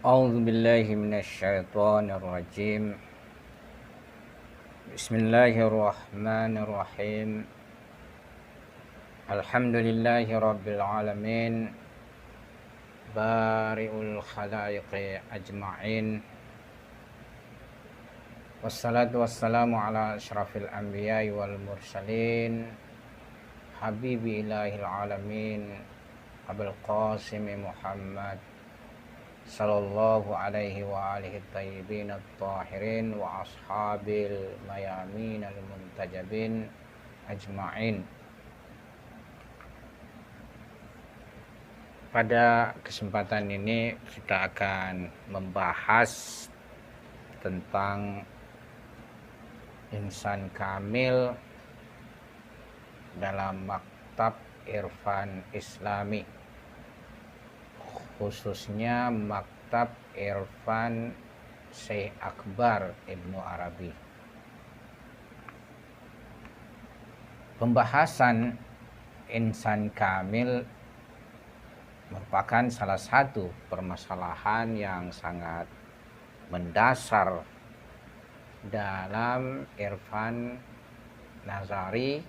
A'udzu billahi minasyaitonir rajim. Bismillahirrahmanirrahim. Alhamdulillahi rabbil alamin. Bari'ul khalaiqi ajma'in. Wassalatu wassalamu ala asyrafil anbiya'i wal mursalin. Habibi ilahil alamin. Abul Qasim Muhammad sallallahu alaihi wa alihi tayyibin at-tahirin wa ashabil mayamin al-muntajabin ajma'in. Pada kesempatan ini kita akan membahas tentang insan kamil dalam maktab irfan islami, khususnya maktab irfan Syekh Akbar Ibnu Arabi. Pembahasan insan kamil merupakan salah satu permasalahan yang sangat mendasar dalam irfan nazari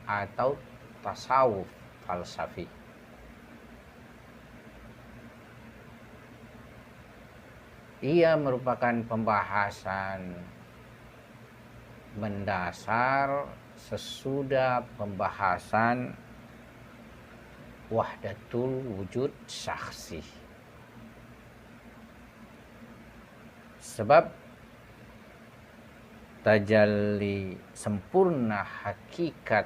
atau tasawuf falsafi. Ia merupakan pembahasan mendasar sesudah pembahasan wahdatul wujud syakhsi. Sebab tajalli sempurna hakikat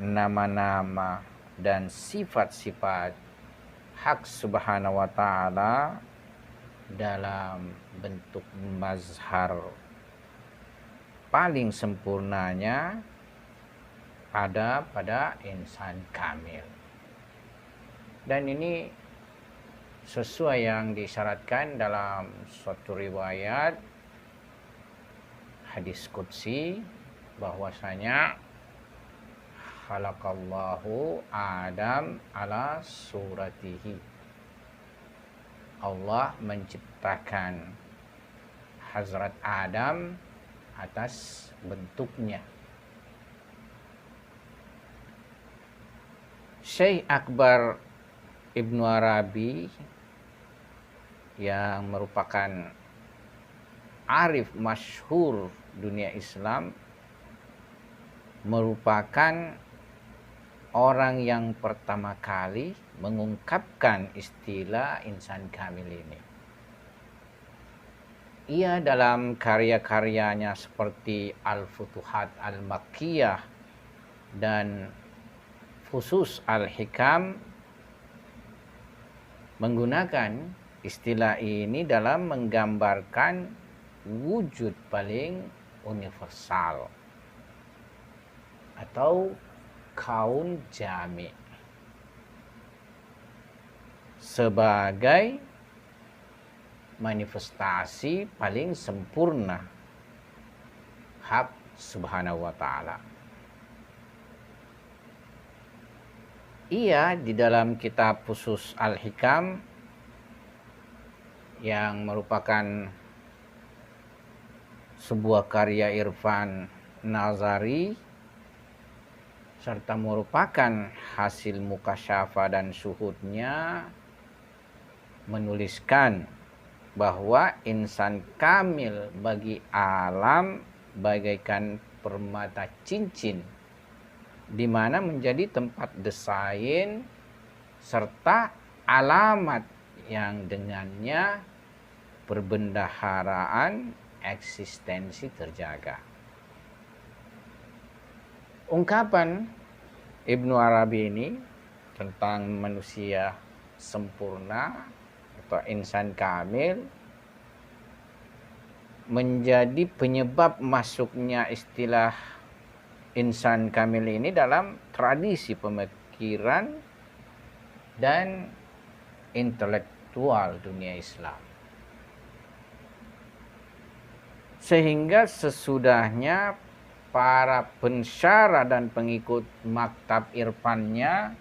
nama-nama dan sifat-sifat hak subhanahu wa ta'ala dalam bentuk mazhar paling sempurnanya ada pada insan kamil. Dan ini sesuai yang disyaratkan dalam suatu riwayat hadis qudsi bahwasanya khalaqallahu Adam ala suratihi. Allah menciptakan Hazrat Adam atas bentuknya. Syekh Akbar Ibnu Arabi yang merupakan arif masyhur dunia Islam merupakan orang yang pertama kali mengungkapkan istilah insan kamil ini. Ia dalam karya-karyanya seperti Al-Futuhat Al-Makkiyah dan Fusus Al-Hikam menggunakan istilah ini dalam menggambarkan wujud paling universal atau kaun jami sebagai manifestasi paling sempurna hak subhanahu wa ta'ala. Ia di dalam kitab Fusus Al-Hikam yang merupakan sebuah karya irfan nazari serta merupakan hasil mukasyafah dan syuhudnya menuliskan bahwa insan kamil bagi alam bagaikan permata cincin di mana menjadi tempat desain serta alamat yang dengannya perbendaharaan eksistensi terjaga. Ungkapan Ibnu Arabi ini tentang manusia sempurna atau insan kamil menjadi penyebab masuknya istilah insan kamil ini dalam tradisi pemikiran dan intelektual dunia Islam. Sehingga sesudahnya para pensyarah dan pengikut maktab irfannya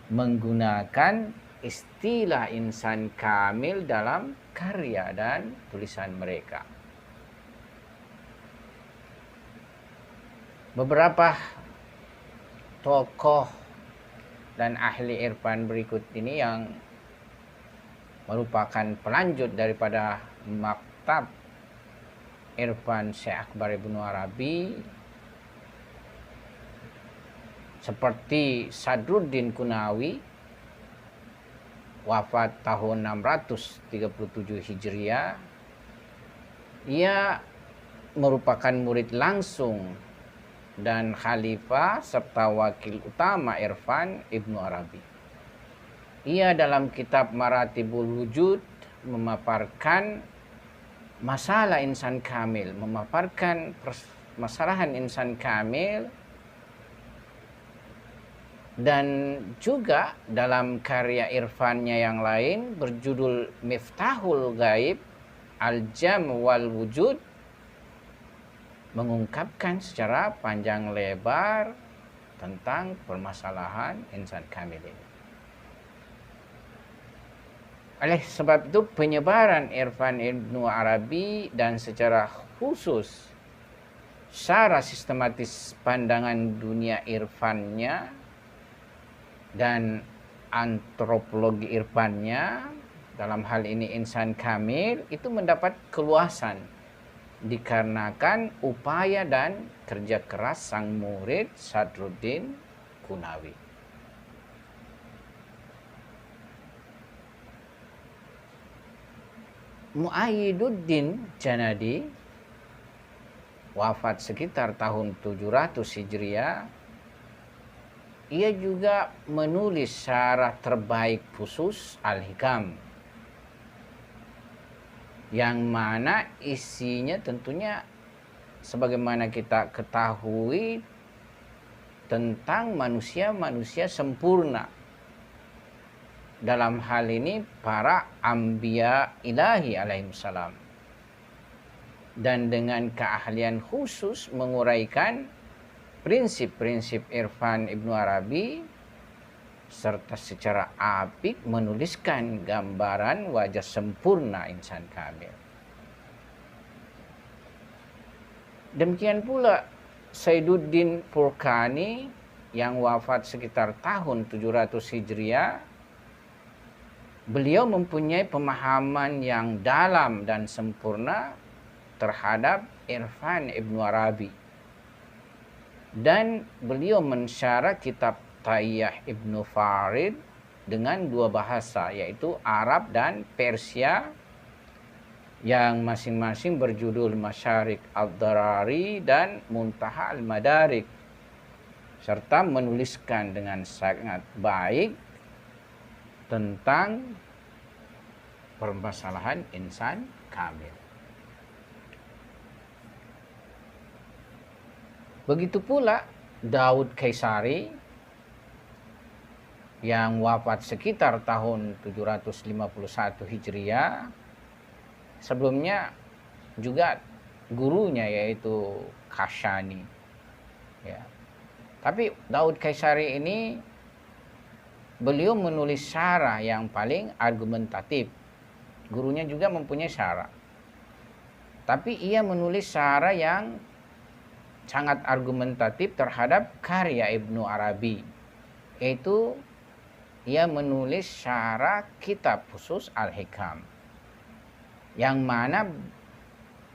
menggunakan istilah insan kamil dalam karya dan tulisan mereka. Beberapa tokoh dan ahli irfan berikut ini yang merupakan pelanjut daripada maktab irfan Syekh Akbar Ibnu Arabi, seperti Sadruddin Qunawi, wafat tahun 637 Hijriah. Ia merupakan murid langsung dan khalifah serta wakil utama irfan Ibnu Arabi. Ia dalam kitab Maratibul Wujud memaparkan masalah insan kamil, memaparkan permasalahan insan kamil, dan juga dalam karya irfannya yang lain berjudul Miftahul Ghaib Al-Jam wal Wujud mengungkapkan secara panjang lebar tentang permasalahan insan kamil ini. Oleh sebab itu penyebaran irfan Ibnu Arabi dan secara khusus secara sistematis pandangan dunia irfannya dan antropologi irfannya, dalam hal ini insan kamil, itu mendapat keluasan dikarenakan upaya dan kerja keras sang murid Sadruddin Qunawi. Mu'ayyiduddin Janadi, wafat sekitar tahun 700 Hijriah. Ia juga menulis syarah terbaik khusus Al-Hikam, yang mana isinya tentunya sebagaimana kita ketahui tentang manusia-manusia sempurna. Dalam hal ini para anbiya ilahi alaihissalam, dan dengan keahlian khusus menguraikan prinsip-prinsip irfan Ibnu Arabi serta secara apik menuliskan gambaran wajah sempurna insan kamil. Demikian pula Saiduddin Furqani yang wafat sekitar tahun 700 Hijriah. Beliau mempunyai pemahaman yang dalam dan sempurna terhadap irfan Ibnu Arabi, dan beliau mensyarah kitab Tayyah Ibnu Farid dengan dua bahasa, yaitu Arab dan Persia, yang masing-masing berjudul Masyarik Ad-Darari dan Muntaha Al-Madarik, serta menuliskan dengan sangat baik tentang permasalahan insan kamil. Begitu pula Daud Kaisari yang wafat sekitar tahun 751 Hijriah. Sebelumnya juga gurunya yaitu Kashani. Ya. Tapi Daud Kaisari ini beliau menulis syarah yang paling argumentatif. Gurunya juga mempunyai syarah, tapi ia menulis syarah yang sangat argumentatif terhadap karya Ibnu Arabi, yaitu ia menulis syarah kitab khusus Al-Hikam, yang mana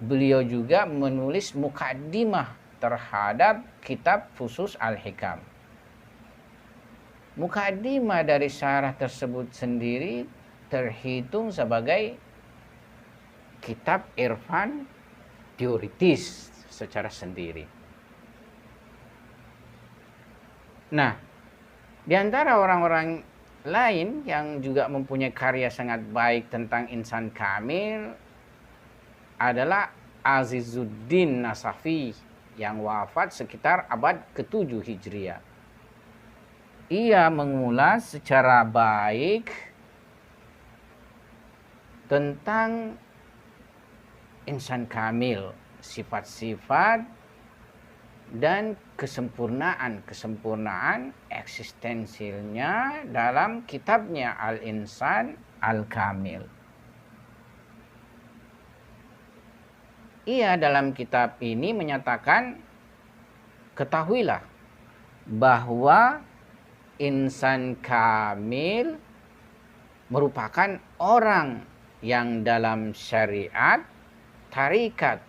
beliau juga menulis mukaddimah terhadap kitab khusus Al-Hikam. Mukaddimah dari syarah tersebut sendiri terhitung sebagai kitab irfan teoritis secara sendiri. Nah, di antara orang-orang lain yang juga mempunyai karya sangat baik tentang insan kamil adalah Azizuddin Nasafi yang wafat sekitar abad ke-7 Hijriah. Ia mengulas secara baik tentang insan kamil, sifat-sifat dan kesempurnaan eksistensialnya dalam kitabnya Al-Insan Al-Kamil. Ia dalam kitab ini menyatakan, ketahuilah bahwa insan kamil merupakan orang yang dalam syariat, tarikat,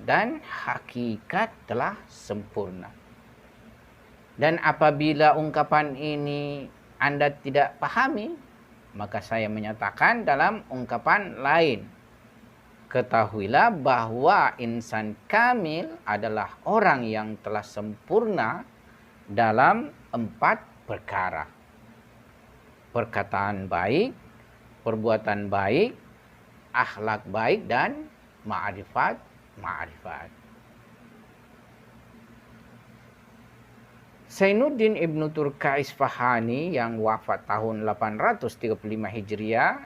dan hakikat telah sempurna. Dan apabila ungkapan ini Anda tidak pahami, maka saya menyatakan dalam ungkapan lain, ketahuilah bahwa insan kamil adalah orang yang telah sempurna dalam 4 perkara. Perkataan baik, perbuatan baik, akhlak baik, dan ma'rifat. Zainuddin Ibnu Turka Isfahani yang wafat tahun 835 Hijriah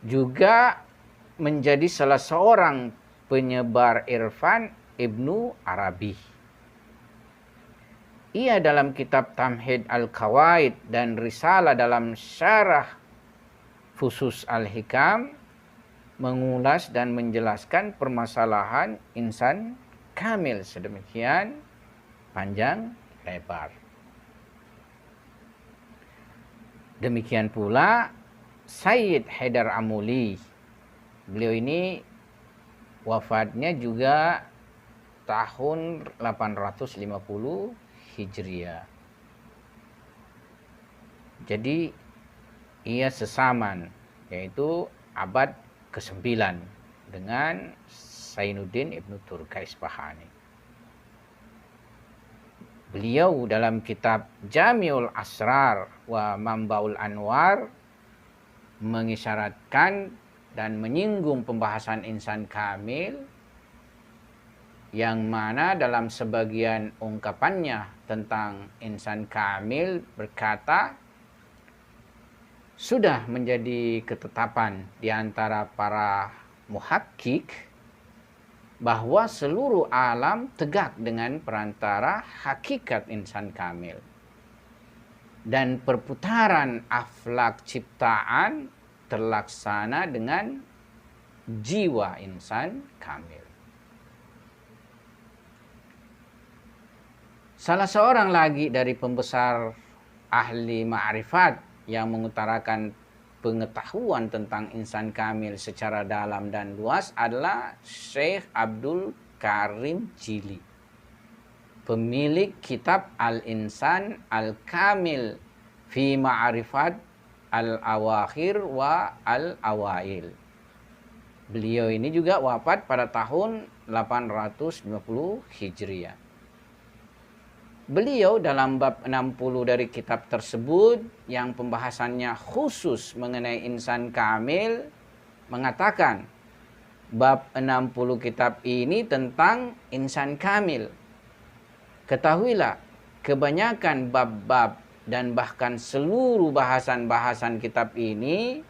juga menjadi salah seorang penyebar irfan Ibnu Arabi. Ia dalam kitab Tamhid Al-Qawaid dan Risalah dalam Syarah Fusus Al-Hikam mengulas dan menjelaskan permasalahan insan kamil sedemikian panjang lebar. Demikian pula Sayyid Haidar Amuli. Beliau ini wafatnya juga tahun 850 Hijriah. Jadi ia sesaman, yaitu abad ke-9 dengan Zainuddin Ibnu Turka Isfahani. Beliau dalam kitab Jami'ul Asrar wa Mambaul Anwar mengisyaratkan dan menyinggung pembahasan insan kamil, yang mana dalam sebagian ungkapannya tentang insan kamil berkata, sudah menjadi ketetapan di antara para muhakkik bahwa seluruh alam tegak dengan perantara hakikat insan kamil, dan perputaran aflak ciptaan terlaksana dengan jiwa insan kamil. Salah seorang lagi dari pembesar ahli ma'rifat yang mengutarakan pengetahuan tentang insan kamil secara dalam dan luas adalah Syekh Abdul Karim Jili, pemilik kitab Al-Insan Al-Kamil fi Ma'rifat Al-Awakhir wa Al-Awail. Beliau ini juga wafat pada tahun 850 Hijriah. Beliau dalam bab 60 dari kitab tersebut yang pembahasannya khusus mengenai insan kamil mengatakan, bab 60 kitab ini tentang insan kamil. Ketahuilah, kebanyakan bab-bab dan bahkan seluruh bahasan-bahasan kitab ini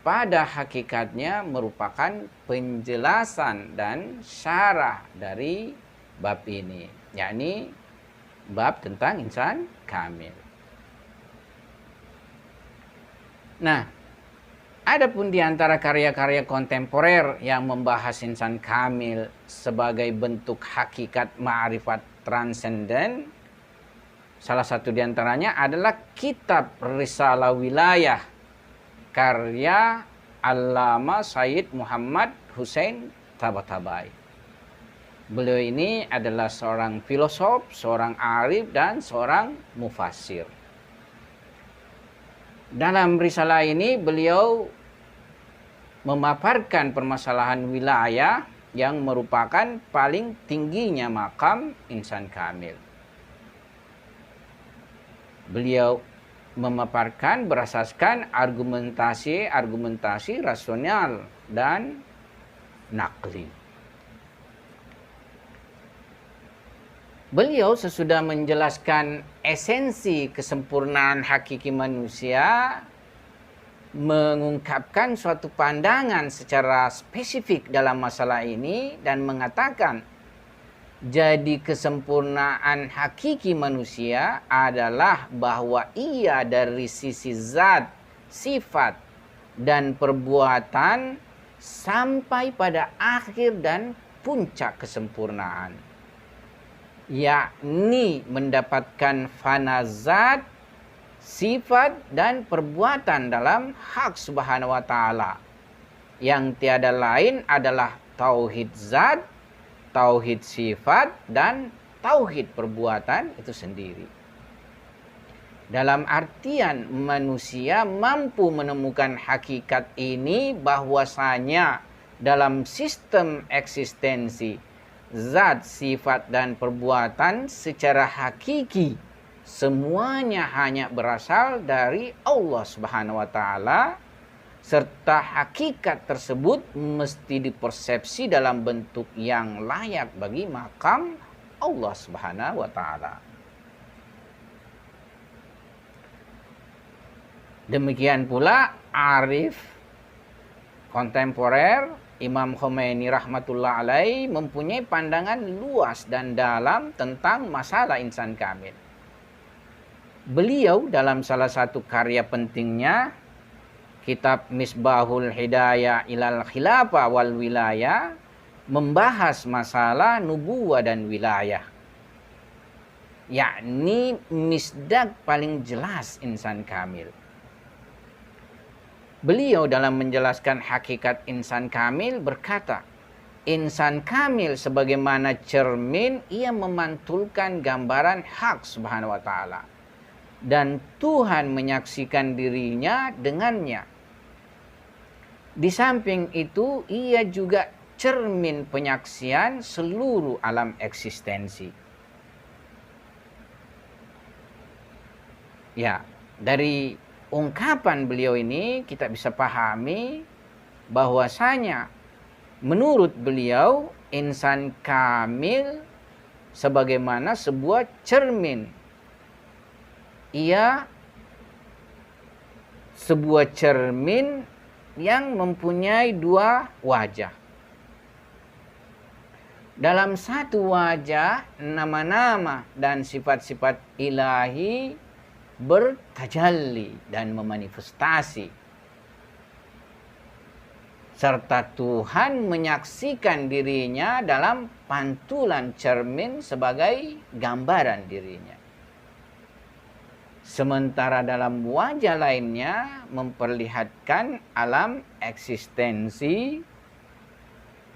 pada hakikatnya merupakan penjelasan dan syarah dari bab ini, yakni bab tentang insan kamil. Nah, adapun di antara karya-karya kontemporer yang membahas insan kamil sebagai bentuk hakikat ma'rifat transenden, salah satu di antaranya adalah kitab Risalah Wilayah karya Allama Sayyid Muhammad Hussein Tabatabai. Beliau ini adalah seorang filosof, seorang arif, dan seorang mufassir. Dalam risalah ini beliau memaparkan permasalahan wilayah yang merupakan paling tingginya makam insan kamil. Beliau memaparkan berasaskan argumentasi rasional dan nakli. Beliau sesudah menjelaskan esensi kesempurnaan hakiki manusia, mengungkapkan suatu pandangan secara spesifik dalam masalah ini dan mengatakan Jadi kesempurnaan hakiki manusia adalah bahwa ia dari sisi zat, sifat, dan perbuatan sampai pada akhir dan puncak kesempurnaan, yakni mendapatkan fana zat, sifat, dan perbuatan dalam hak Subhanahu wa ta'ala, yang tiada lain adalah tauhid zat, tauhid sifat, dan tauhid perbuatan itu sendiri. Dalam artian manusia mampu menemukan hakikat ini, bahwasanya dalam sistem eksistensi zat, sifat, dan perbuatan secara hakiki semuanya hanya berasal dari Allah Subhanahu wa ta'ala, serta hakikat tersebut mesti dipersepsi dalam bentuk yang layak bagi makam Allah Subhanahu wa ta'ala. Demikian pula arif kontemporer Imam Khomeini rahmatullah alaih mempunyai pandangan luas dan dalam tentang masalah insan kamil. Beliau dalam salah satu karya pentingnya, kitab Misbahul Hidayah ilal Khilafah wal Wilayah, membahas masalah nubuwah dan wilayah, yakni misdak paling jelas insan kamil. Beliau dalam menjelaskan hakikat insan kamil berkata, insan kamil sebagaimana cermin, ia memantulkan gambaran hak Subhanahu wa ta'ala, dan Tuhan menyaksikan dirinya dengannya. Di samping itu, ia juga cermin penyaksian seluruh alam eksistensi. Ya, dari ungkapan beliau ini kita bisa pahami bahwasanya menurut beliau insan kamil sebagaimana sebuah cermin. Ia sebuah cermin yang mempunyai dua wajah. Dalam satu wajah, nama-nama dan sifat-sifat ilahi bertajalli dan memanifestasi, serta Tuhan menyaksikan dirinya dalam pantulan cermin sebagai gambaran dirinya. Sementara dalam wajah lainnya memperlihatkan alam eksistensi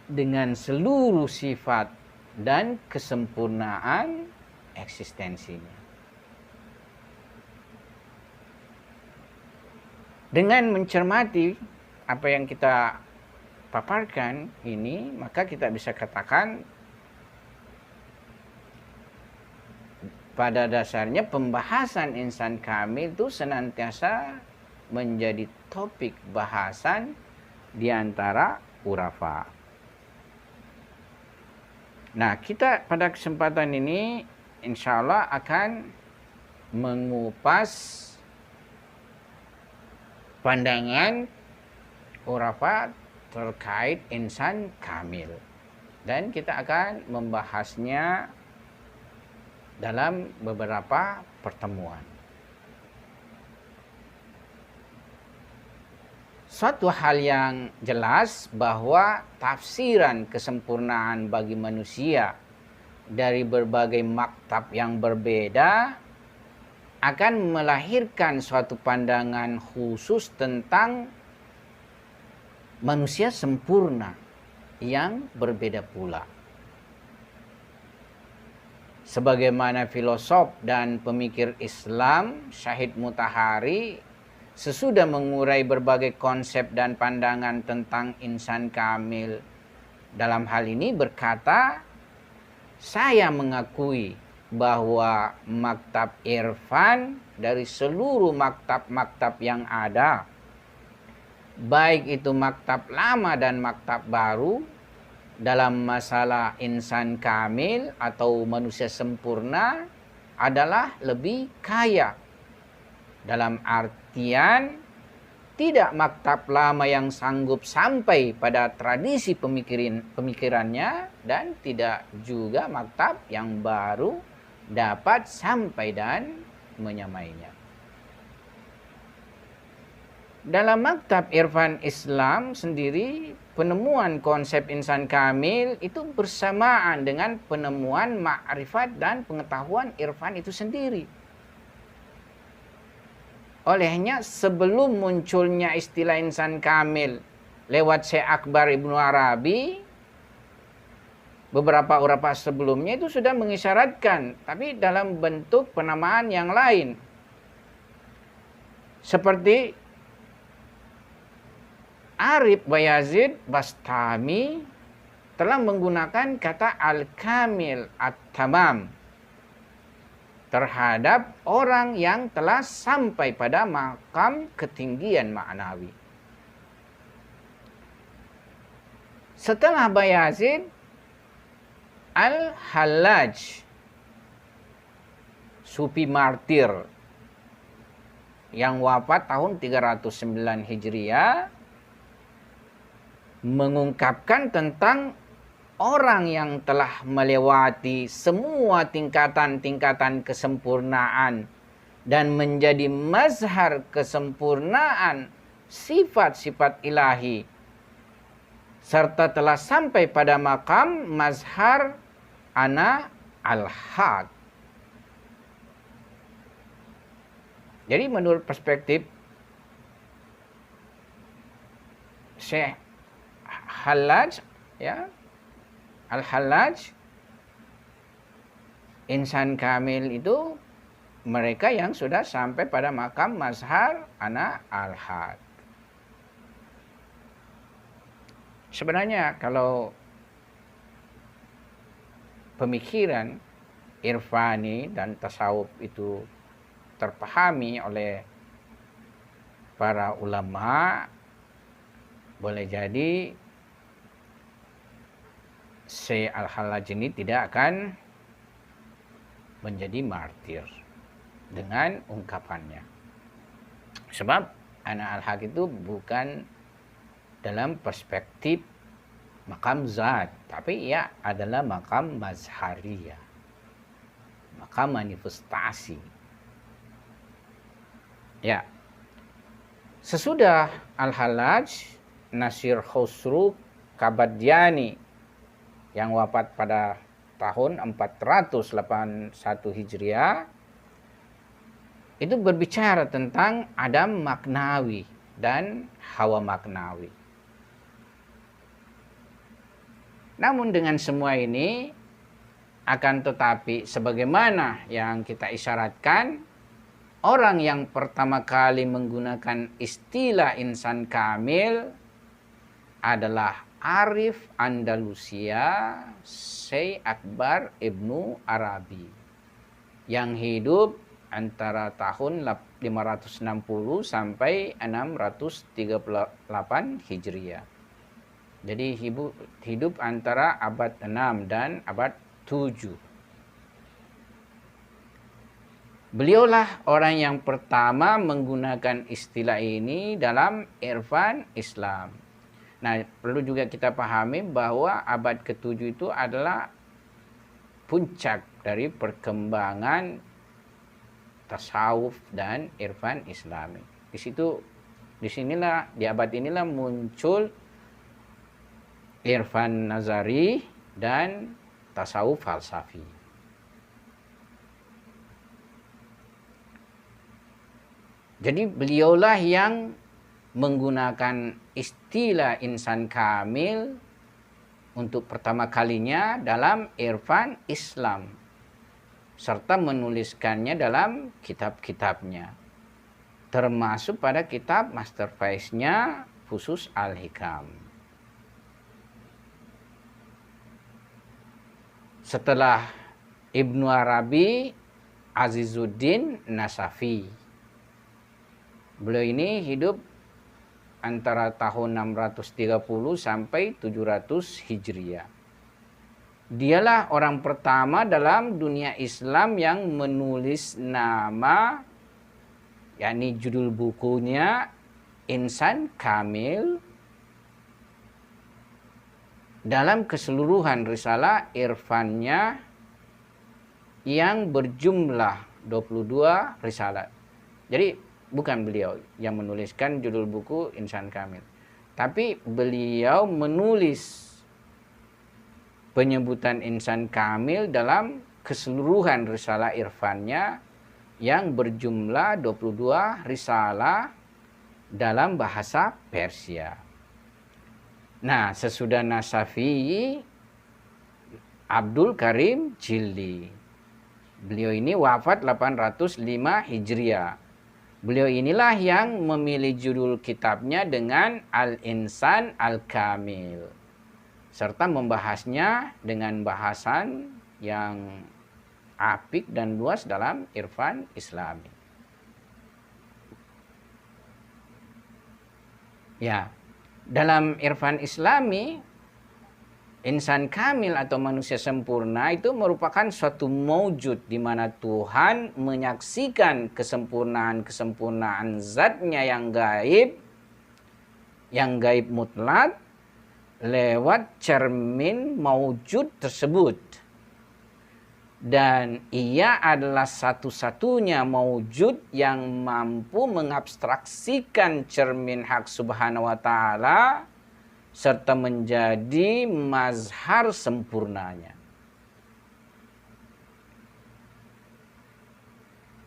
dengan seluruh sifat dan kesempurnaan eksistensinya. Dengan mencermati apa yang kita paparkan ini, maka kita bisa katakan pada dasarnya pembahasan insan kamil itu senantiasa menjadi topik bahasan di antara urafa. Nah, kita pada kesempatan ini insya Allah akan mengupas pandangan urafa terkait insan kamil, dan kita akan membahasnya dalam beberapa pertemuan. Suatu hal yang jelas bahwa tafsiran kesempurnaan bagi manusia dari berbagai maktab yang berbeda akan melahirkan suatu pandangan khusus tentang manusia sempurna yang berbeda pula. Sebagaimana filosof dan pemikir Islam Syahid Mutahari sesudah mengurai berbagai konsep dan pandangan tentang insan kamil, dalam hal ini berkata, saya mengakui bahwa maktab irfan dari seluruh maktab-maktab yang ada, baik itu maktab lama dan maktab baru, dalam masalah insan kamil atau manusia sempurna adalah lebih kaya, dalam artian tidak maktab lama yang sanggup sampai pada tradisi pemikirannya, dan tidak juga maktab yang baru dapat sampai dan menyamainya. Dalam maktab irfan Islam sendiri, penemuan konsep insan kamil itu bersamaan dengan penemuan ma'rifat dan pengetahuan irfan itu sendiri. Olehnya sebelum munculnya istilah insan kamil lewat Syekh Akbar Ibnu Arabi, beberapa urapa sebelumnya itu sudah mengisyaratkan, tapi dalam bentuk penamaan yang lain. Seperti Arif Bayazid Bastami telah menggunakan kata al-kamil at-tamam terhadap orang yang telah sampai pada makam ketinggian maknawi. Setelah Bayazid, Al-Hallaj, sufi martir yang wafat tahun 309 Hijriah, mengungkapkan tentang orang yang telah melewati semua tingkatan-tingkatan kesempurnaan dan menjadi mazhar kesempurnaan sifat-sifat ilahi, serta telah sampai pada makam mazhar ana al-had. Jadi menurut perspektif Syekh Hallaj, ya, Al-Hallaj, insan kamil itu mereka yang sudah sampai pada makam mazhar ana al-had. Sebenarnya kalau pemikiran irfani dan tasawuf itu terpahami oleh para ulama, boleh jadi Syekh Al-Hallaj ini tidak akan menjadi martir dengan ungkapannya. Sebab ana al-haq itu bukan dalam perspektif makam zat, tapi ia adalah makam mazhariyah, makam manifestasi. Ya, sesudah Al-Hallaj, Nasir Khosru Kabadiani yang wafat pada tahun 481 Hijriah, itu berbicara tentang Adam maknawi dan Hawa maknawi. Namun dengan semua ini, akan tetapi sebagaimana yang kita isyaratkan, orang yang pertama kali menggunakan istilah insan kamil adalah Arif Andalusia Syekh Akbar Ibnu Arabi yang hidup antara tahun 560 sampai 638 Hijriah. Jadi hidup antara abad 6 dan abad 7. Beliaulah orang yang pertama menggunakan istilah ini dalam irfan Islam. Nah, perlu juga kita pahami bahwa abad ke-7 itu adalah puncak dari perkembangan tasawuf dan irfan Islami. Di abad inilah muncul irfan nazari dan tasawuf falsafi. Jadi beliaulah yang menggunakan istilah insan kamil untuk pertama kalinya dalam irfan Islam, serta menuliskannya dalam kitab-kitabnya, termasuk pada kitab masterpiece-nya Fusus Al-Hikam. Setelah Ibnu Arabi, Azizuddin Nasafi. Beliau ini hidup antara tahun 630 sampai 700 Hijriah. Dialah orang pertama dalam dunia Islam yang menulis nama, yakni judul bukunya insan kamil dalam keseluruhan risalah irfannya yang berjumlah 22 risalah. Jadi bukan beliau yang menuliskan judul buku Insan Kamil, tapi beliau menulis penyebutan insan kamil dalam keseluruhan risalah irfannya yang berjumlah 22 risalah dalam bahasa Persia. Nah, sesudah Nasafi, Abdul Karim Jilli. Beliau ini wafat 805 Hijriah. Beliau inilah yang memilih judul kitabnya dengan Al-Insan Al-Kamil, serta membahasnya dengan bahasan yang apik dan luas dalam irfan Islami. Ya, dalam irfan Islami, insan kamil atau manusia sempurna itu merupakan suatu maujud di mana Tuhan menyaksikan kesempurnaan zatnya yang gaib mutlak lewat cermin maujud tersebut. Dan ia adalah satu-satunya maujud yang mampu mengabstraksikan cermin hak subhanahu wa ta'ala serta menjadi mazhar sempurnanya.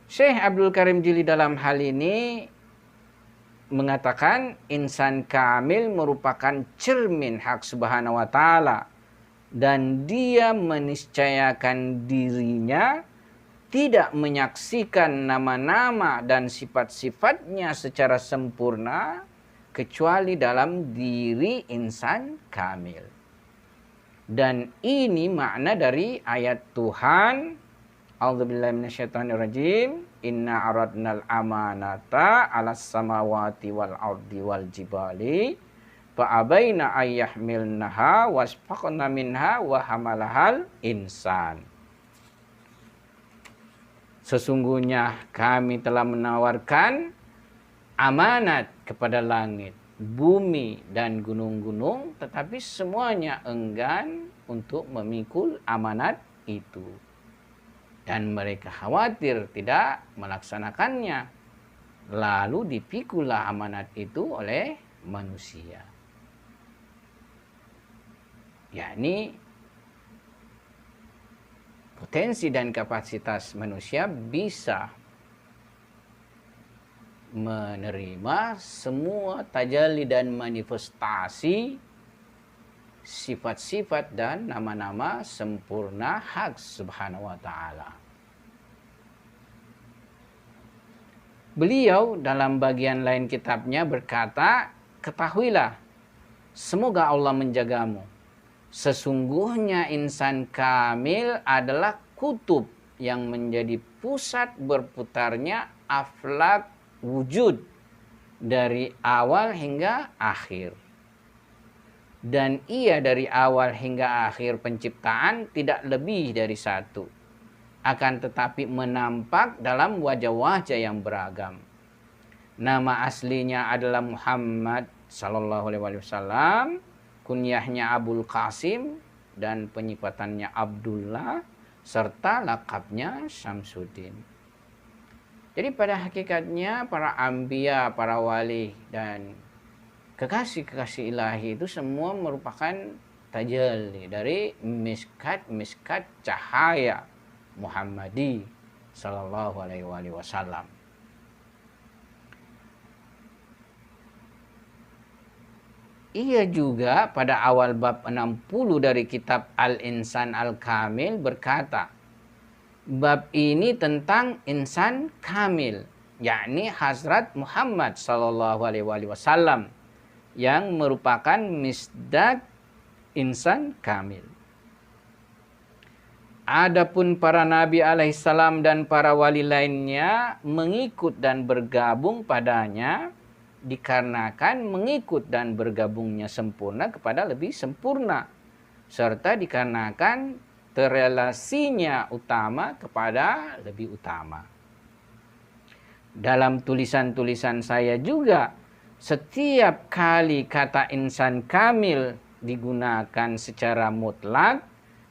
Syekh Abdul Karim Jilli dalam hal ini mengatakan insan kamil merupakan cermin hak subhanahu wa ta'ala, dan dia meniscayakan dirinya tidak menyaksikan nama-nama dan sifat-sifatnya secara sempurna kecuali dalam diri insan kamil. Dan ini makna dari ayat Tuhan, A'udzubillahi minasyaitonirrajim, inna aradnal amanata 'alas samawati wal ardi wal jibali fa'abaina ayyahmilnaha wasfaqna minha wa hamalahal insan. Sesungguhnya kami telah menawarkan amanat kepada langit, bumi, dan gunung-gunung, tetapi semuanya enggan untuk memikul amanat itu. Dan mereka khawatir tidak melaksanakannya. Lalu dipikulah amanat itu oleh manusia. Yakni potensi dan kapasitas manusia bisa menerima semua tajalli dan manifestasi sifat-sifat dan nama-nama sempurna hak subhanahu wa ta'ala. Beliau dalam bagian lain kitabnya berkata, ketahuilah, semoga Allah menjagamu. Sesungguhnya insan kamil adalah kutub yang menjadi pusat berputarnya aflak wujud dari awal hingga akhir. Dan ia dari awal hingga akhir penciptaan tidak lebih dari satu, akan tetapi menampak dalam wajah-wajah yang beragam. Nama aslinya adalah Muhammad sallallahu alaihi wasallam, kunyahnya Abul Qasim, dan penyifatannya Abdullah, serta lakabnya Syamsuddin. Jadi pada hakikatnya para anbiya, para wali, dan kekasih-kekasih ilahi itu semua merupakan tajalli dari miskat cahaya Muhammadi sallallahu alaihi wasallam. Ia juga pada awal bab 60 dari kitab Al-Insan Al-Kamil berkata, bab ini tentang insan kamil, yakni Hazrat Muhammad sallallahu alaihi wasallam, yang merupakan misdaq insan kamil. Adapun para nabi alaihissalam dan para wali lainnya mengikut dan bergabung padanya dikarenakan mengikut dan bergabungnya sempurna kepada lebih sempurna, serta dikarenakan terrelasinya utama kepada lebih utama. Dalam tulisan-tulisan saya juga setiap kali kata insan kamil digunakan secara mutlak,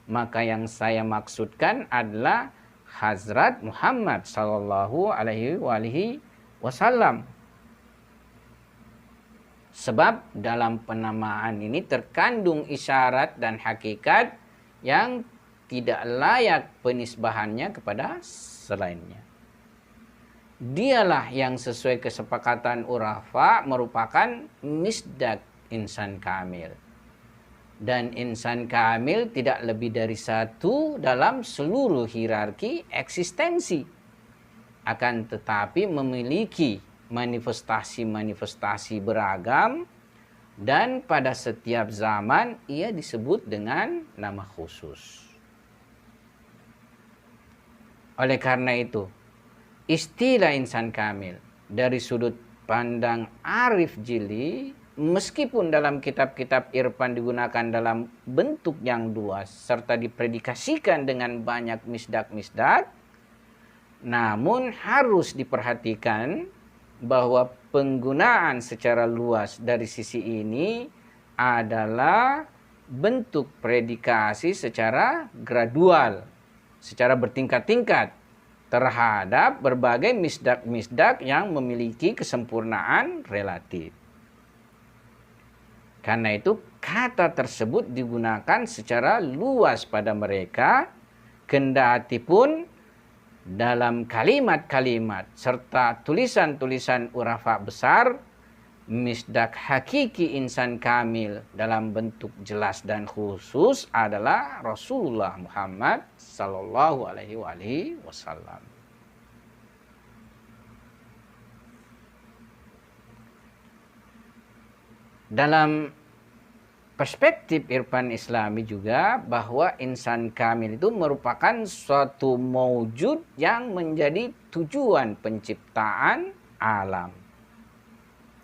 maka yang saya maksudkan adalah Hazrat Muhammad sallallahu alaihi wasallam. Sebab dalam penamaan ini terkandung isyarat dan hakikat yang tidak layak penisbahannya kepada selainnya. Dialah yang sesuai kesepakatan urafa merupakan misdak insan kamil. Dan insan kamil tidak lebih dari satu dalam seluruh hierarki eksistensi. Akan tetapi memiliki manifestasi-manifestasi beragam dan pada setiap zaman ia disebut dengan nama khusus. Oleh karena itu, istilah insan kamil dari sudut pandang Arif Jili, meskipun dalam kitab-kitab irfan digunakan dalam bentuk yang luas serta dipredikasikan dengan banyak misdak-misdak, namun harus diperhatikan bahwa penggunaan secara luas dari sisi ini adalah bentuk predikasi secara gradual, secara bertingkat-tingkat terhadap berbagai misdak-misdak yang memiliki kesempurnaan relatif. Karena itu kata tersebut digunakan secara luas pada mereka, kendati pun dalam kalimat-kalimat serta tulisan-tulisan urafa besar, misdak hakiki insan kamil dalam bentuk jelas dan khusus adalah Rasulullah Muhammad sallallahu alaihi wasallam. Dalam perspektif irfan Islami juga bahwa insan kamil itu merupakan suatu maujud yang menjadi tujuan penciptaan alam.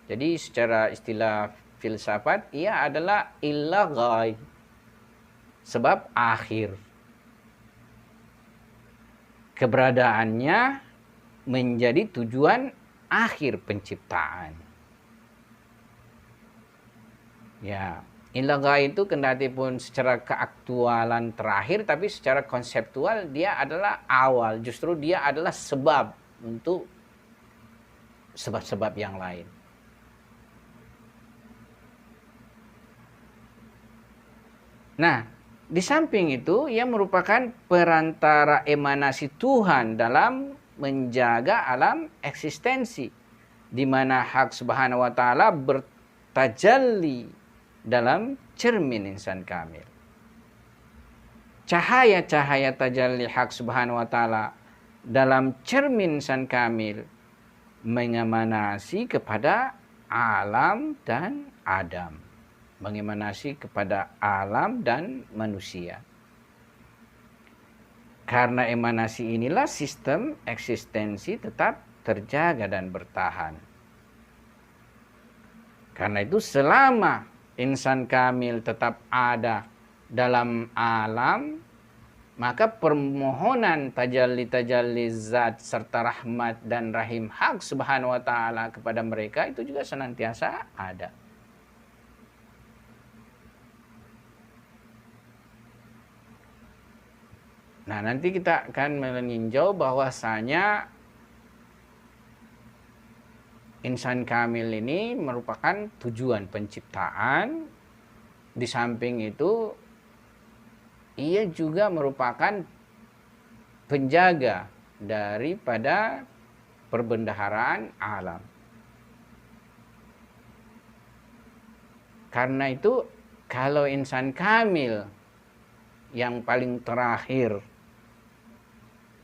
Jadi secara istilah filsafat ia adalah ilah ghaib, sebab akhir. Keberadaannya menjadi tujuan akhir penciptaan. Ya, ilah ghaib itu kendati pun secara keaktualan terakhir, tapi secara konseptual dia adalah awal. Justru dia adalah sebab untuk sebab-sebab yang lain. Nah, di samping itu ia merupakan perantara emanasi Tuhan dalam menjaga alam eksistensi, di mana hak subhanahu wa ta'ala bertajalli dalam cermin insan kamil. Cahaya-cahaya tajalli hak subhanahu wa ta'ala dalam cermin insan kamil mengemanasi kepada alam dan Adam. Mengemanasi kepada alam dan manusia. Karena emanasi inilah sistem eksistensi tetap terjaga dan bertahan. Karena itu selama insan kamil tetap ada dalam alam, maka permohonan tajalli-tajalli zat serta rahmat dan rahim hak subhanahu wa ta'ala kepada mereka itu juga senantiasa ada. Nah, nanti kita akan meninjau bahwasanya insan kamil ini merupakan tujuan penciptaan. Di samping itu, ia juga merupakan penjaga daripada perbendaharaan alam. Karena itu, kalau insan kamil yang paling terakhir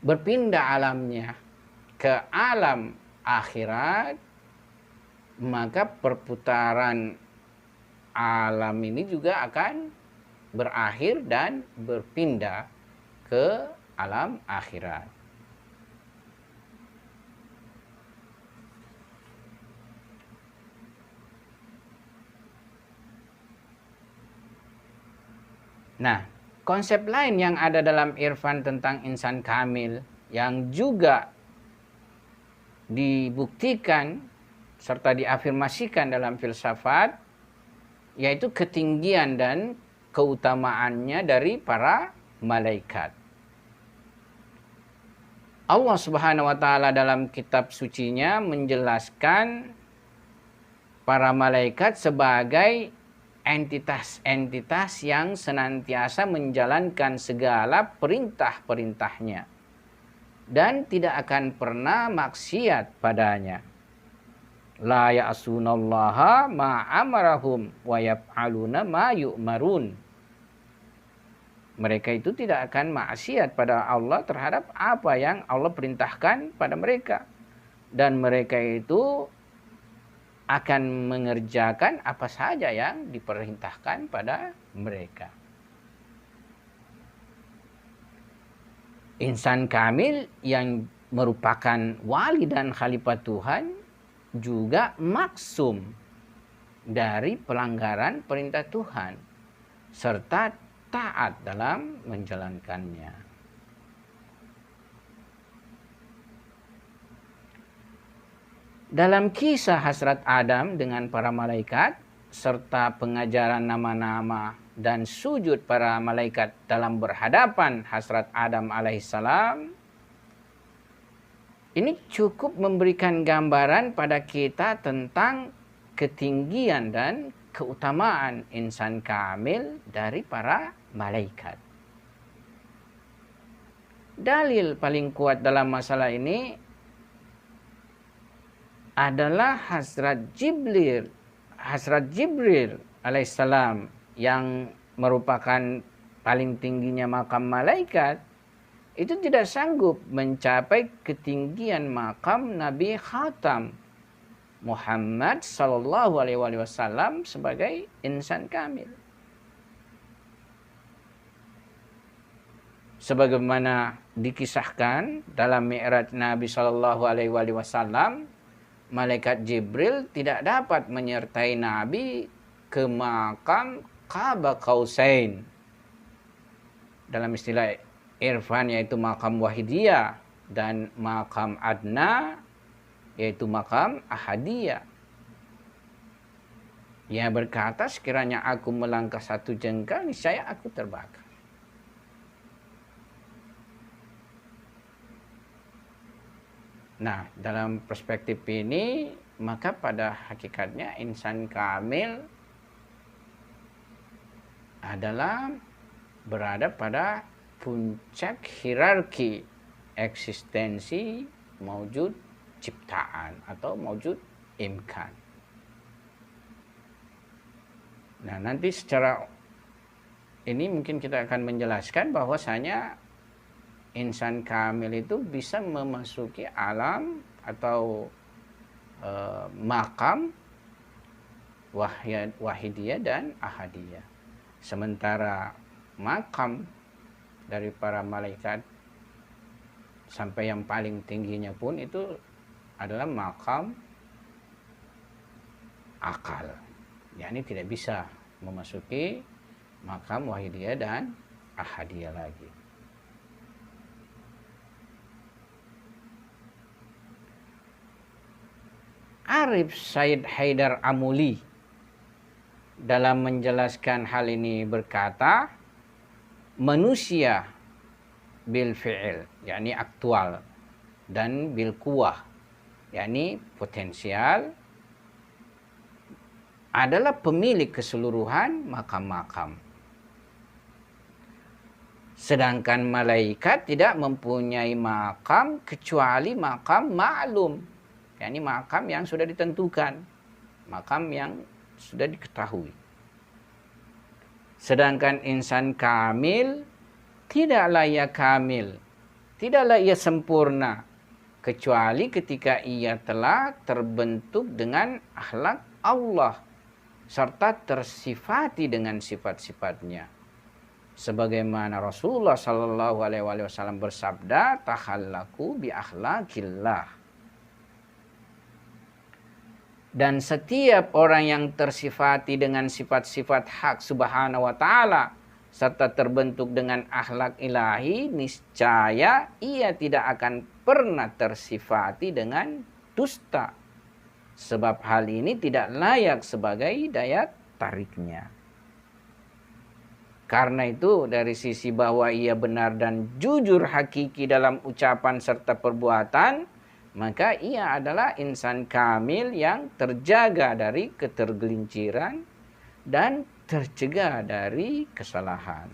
berpindah alamnya ke alam akhirat, maka perputaran alam ini juga akan berakhir dan berpindah ke alam akhirat. Nah, konsep lain yang ada dalam irfan tentang insan kamil yang juga dibuktikan serta diafirmasikan dalam filsafat, yaitu ketinggian dan keutamaannya dari para malaikat. Allah Subhanahu wa taala dalam kitab sucinya menjelaskan para malaikat sebagai entitas-entitas yang senantiasa menjalankan segala perintah-perintahnya dan tidak akan pernah maksiat padanya. La ya'sunallaha ma amarahum wa yaf'aluna ma yu'marun. Mereka itu tidak akan maksiat pada Allah terhadap apa yang Allah perintahkan pada mereka. Dan mereka itu akan mengerjakan apa saja yang diperintahkan pada mereka. Insan kamil yang merupakan wali dan khalifah Tuhan juga maksum dari pelanggaran perintah Tuhan serta taat dalam menjalankannya. Dalam kisah hasrat Adam dengan para malaikat serta pengajaran nama-nama dan sujud para malaikat dalam berhadapan hasrat Adam alaihissalam, ini cukup memberikan gambaran pada kita tentang ketinggian dan keutamaan insan kamil dari para malaikat. Dalil paling kuat dalam masalah ini adalah Hazrat Jibril alaihissalam yang merupakan paling tingginya makam malaikat, itu tidak sanggup mencapai ketinggian makam Nabi Khatam Muhammad sallallahu alaihi wasallam sebagai insan kamil. Sebagaimana dikisahkan dalam Mi'raj Nabi sallallahu alaihi wasallam, malaikat Jibril tidak dapat menyertai Nabi ke makam Qaba Qausain. Dalam istilah irfan yaitu makam Wahidiyah dan makam Adna yaitu makam Ahadiyah. Ia berkata, sekiranya aku melangkah satu jengkal, niscaya aku terbakar. Nah, dalam perspektif ini, maka pada hakikatnya insan kamil adalah berada pada puncak hierarki eksistensi maujud ciptaan atau maujud imkan. Nah, nanti secara ini mungkin kita akan menjelaskan bahwasanya insan kamil itu bisa memasuki alam atau makam wahidiyah dan ahadiyah. Sementara makam dari para malaikat sampai yang paling tingginya pun itu adalah makam akal. yakni tidak bisa memasuki makam wahidiyah dan ahadiyah lagi. Arif Said Haidar Amuli dalam menjelaskan hal ini berkata, manusia bil fi'il, yakni aktual, dan bil kuwah, yakni potensial, adalah pemilik keseluruhan makam-makam. Sedangkan malaikat tidak mempunyai makam kecuali makam ma'lum, yakni makam yang sudah ditentukan, makam yang sudah diketahui. Sedangkan insan kamil tidaklah ia kamil, tidaklah ia sempurna, kecuali ketika ia telah terbentuk dengan akhlak Allah serta tersifati dengan sifat-sifatnya. Sebagaimana Rasulullah Sallallahu Alaihi Wasallam bersabda, takhallaku bi akhlakillah. Dan setiap orang yang tersifati dengan sifat-sifat hak subhanahu wa ta'ala serta terbentuk dengan akhlak ilahi, niscaya ia tidak akan pernah tersifati dengan dusta sebab hal ini tidak layak sebagai daya tariknya. Karena itu dari sisi bahwa ia benar dan jujur hakiki dalam ucapan serta perbuatan, maka ia adalah insan kamil yang terjaga dari ketergelinciran dan tercegah dari kesalahan.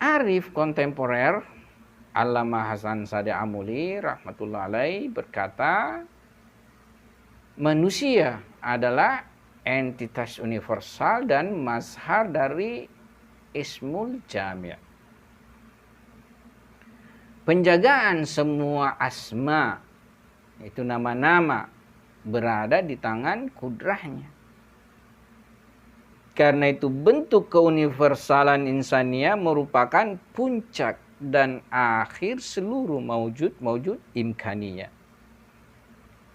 Arif kontemporer Allamah Hasan Sade Amuli rahmatullah alaih berkata, manusia adalah entitas universal dan mazhar dari Ismul Jami'. Penjagaan semua asma, itu nama-nama, berada di tangan kudrahnya. Karena itu bentuk keuniversalan insania merupakan puncak dan akhir seluruh maujud imkaniyah.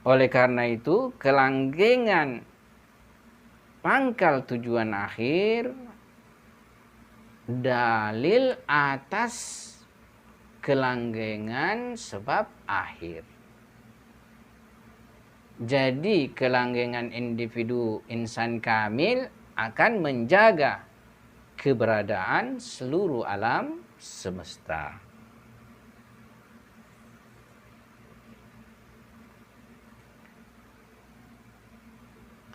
Oleh karena itu, kelanggengan pangkal tujuan akhir dalil atas kelanggengan sebab akhir. Jadi kelanggengan individu insan kamil akan menjaga keberadaan seluruh alam semesta.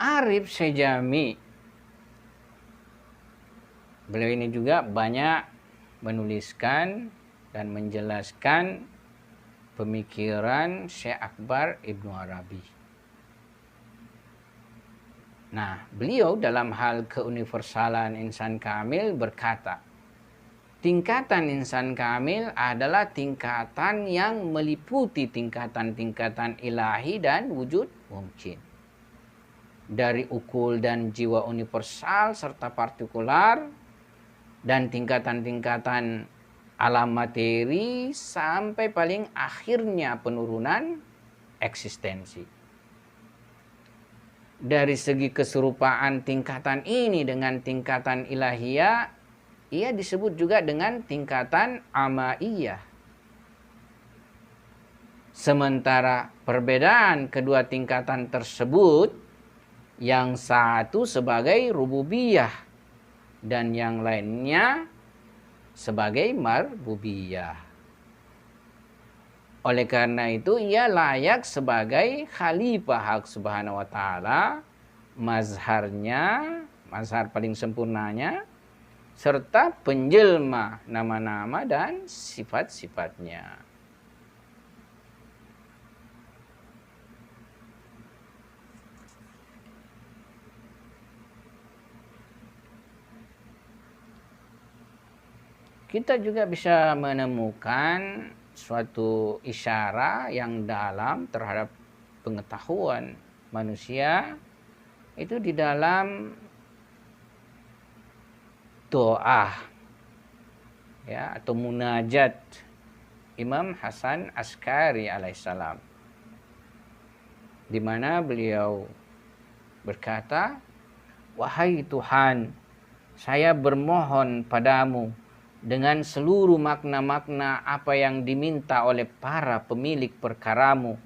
Arif Sejami, beliau ini juga banyak menuliskan dan menjelaskan pemikiran Syekh Akbar Ibnu Arabi. Nah, beliau dalam hal keuniversalan insan kamil berkata, tingkatan insan kamil adalah tingkatan yang meliputi tingkatan-tingkatan ilahi dan wujud mungkin. Dari ukul dan jiwa universal serta partikular, dan tingkatan-tingkatan alam materi sampai paling akhirnya penurunan eksistensi. Dari segi keserupaan tingkatan ini dengan tingkatan ilahiyah, ia disebut juga dengan tingkatan amaiyah. Sementara perbedaan kedua tingkatan tersebut, yang satu sebagai rububiyah dan yang lainnya sebagai marbubiyah. Oleh karena itu ia layak sebagai khalifah Hak Subhanahu wa taala, mazharnya, mazhar paling sempurnanya, serta penjelma nama-nama dan sifat-sifatnya. Kita juga bisa menemukan suatu isyarat yang dalam terhadap pengetahuan manusia itu di dalam doa, ya, atau munajat Imam Hasan Askari alaihissalam, di mana beliau berkata, wahai Tuhan, saya bermohon padamu dengan seluruh makna-makna apa yang diminta oleh para pemilik perkaramu,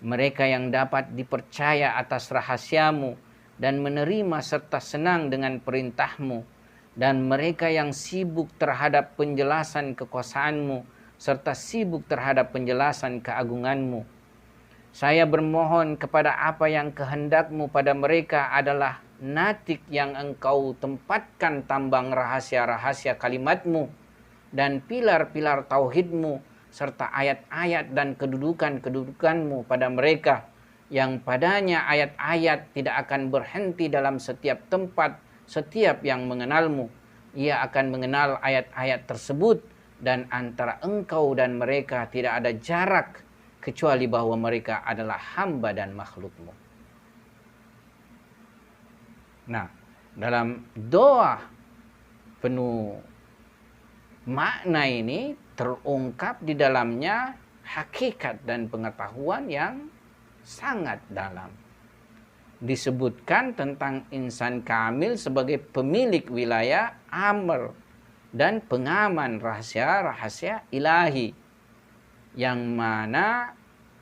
mereka yang dapat dipercaya atas rahasiamu dan menerima serta senang dengan perintahmu, dan mereka yang sibuk terhadap penjelasan kekuasaanmu serta sibuk terhadap penjelasan keagunganmu. Saya bermohon kepada apa yang kehendakmu pada mereka adalah natik yang engkau tempatkan tambang rahasia-rahasia kalimatmu dan pilar-pilar tauhidmu serta ayat-ayat dan kedudukan-kedudukanmu pada mereka, yang padanya ayat-ayat tidak akan berhenti dalam setiap tempat. Setiap yang mengenalmu, ia akan mengenal ayat-ayat tersebut, dan antara engkau dan mereka tidak ada jarak kecuali bahwa mereka adalah hamba dan makhlukmu. Nah, dalam doa penuh makna ini terungkap di dalamnya hakikat dan pengetahuan yang sangat dalam. Disebutkan tentang insan kamil sebagai pemilik wilayah amr, dan pengaman rahasia-rahasia ilahi, yang mana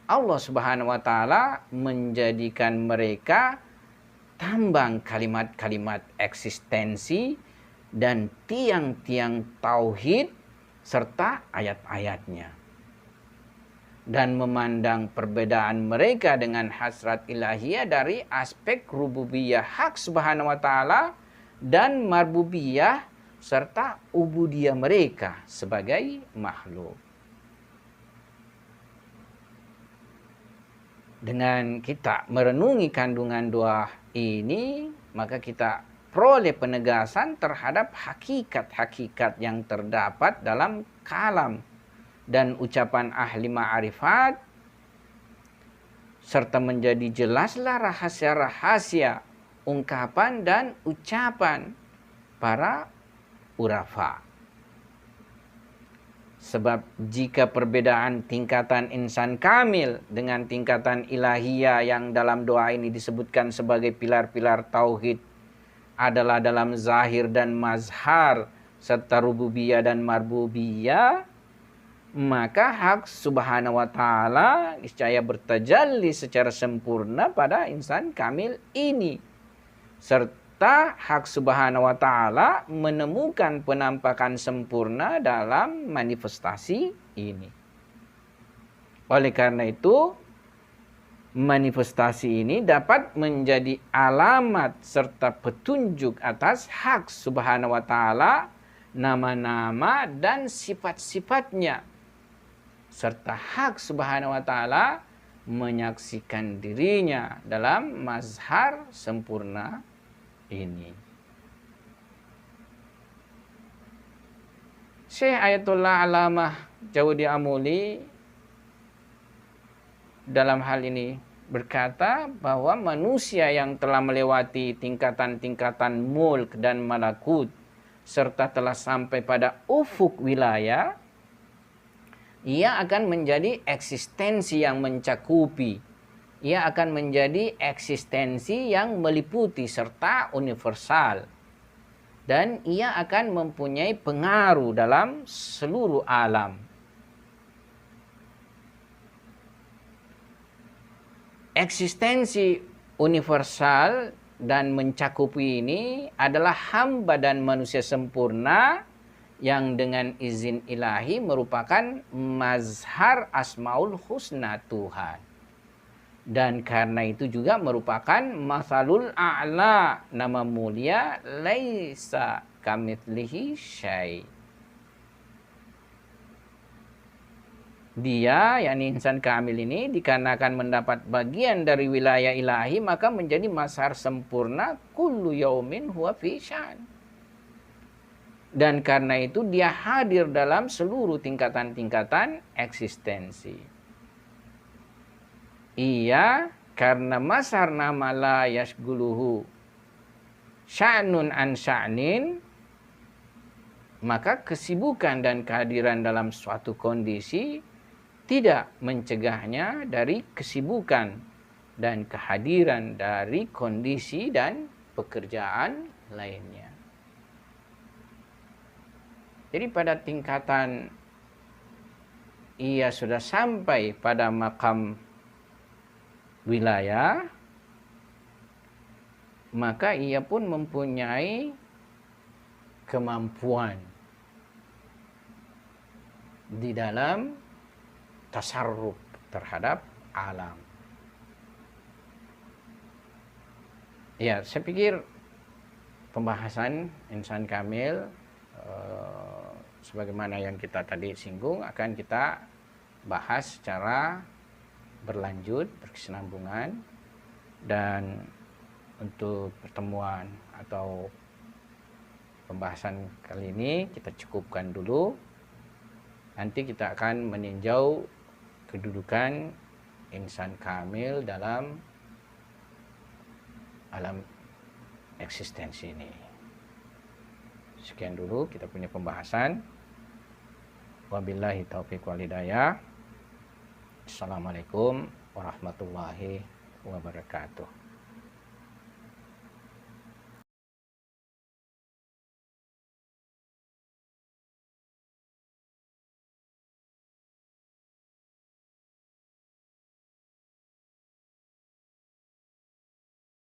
Allah Subhanahu wa taala menjadikan mereka tambang kalimat-kalimat eksistensi dan tiang-tiang tauhid serta ayat-ayatnya, dan memandang perbedaan mereka dengan hasrat ilahiyah dari aspek rububiyah hak Subhanahu wa taala dan marbubiyah serta ubudiyah mereka sebagai makhluk. Dengan kita merenungi kandungan doa ini, maka kita peroleh penegasan terhadap hakikat-hakikat yang terdapat dalam kalam dan ucapan ahli ma'rifat, serta menjadi jelaslah rahasia-rahasia ungkapan dan ucapan para urafa. Sebab jika perbedaan tingkatan insan kamil dengan tingkatan ilahiyah yang dalam doa ini disebutkan sebagai pilar-pilar tauhid adalah dalam zahir dan mazhar serta rububiyah dan marbubiyah, maka hak Subhanahu wa taala niscaya bertajalli secara sempurna pada insan kamil ini, serta hak Subhanahu wa taala menemukan penampakan sempurna dalam manifestasi ini. Oleh karena itu, manifestasi ini dapat menjadi alamat serta petunjuk atas hak Subhanahu wa taala, nama-nama dan sifat-sifatnya, serta hak Subhanahu wa taala menyaksikan dirinya dalam mazhar sempurna ini. Syekh Ayatullah Alamah Jawdi Amuli dalam hal ini berkata bahwa manusia yang telah melewati tingkatan-tingkatan mulk dan malakut serta telah sampai pada ufuk wilayah, ia akan menjadi eksistensi yang mencakupi. Ia akan menjadi eksistensi yang meliputi serta universal. Dan ia akan mempunyai pengaruh dalam seluruh alam. Eksistensi universal dan mencakupi ini adalah hamba dan manusia sempurna yang dengan izin ilahi merupakan mazhar asmaul husna Tuhan. Dan karena itu juga merupakan masalul a'la, nama mulia, laisa kamitslihi syai. Dia, yakni insan kamil ini, dikarenakan mendapat bagian dari wilayah ilahi, maka menjadi mazhar sempurna, kullu yaumin huwa fi sya'n. Dan karena itu dia hadir dalam seluruh tingkatan-tingkatan eksistensi. Ia karena mazhar nama la yashguluhu sya'nun an sya'nin, maka kesibukan dan kehadiran dalam suatu kondisi tidak mencegahnya dari kesibukan dan kehadiran dari kondisi dan pekerjaan lainnya. Jadi pada tingkatan ia sudah sampai pada makam wilayah, maka ia pun mempunyai kemampuan di dalam tasarruf terhadap alam. Ya, saya pikir pembahasan insan kamil sebagaimana yang kita tadi singgung akan kita bahas secara berlanjut, berkesinambungan. Dan untuk pertemuan atau pembahasan kali ini kita cukupkan dulu. Nanti kita akan meninjau kedudukan insan kamil dalam alam eksistensi ini. Sekian dulu kita punya pembahasan. Wabillahi taufiq wal hidayah. Assalamualaikum warahmatullahi wabarakatuh.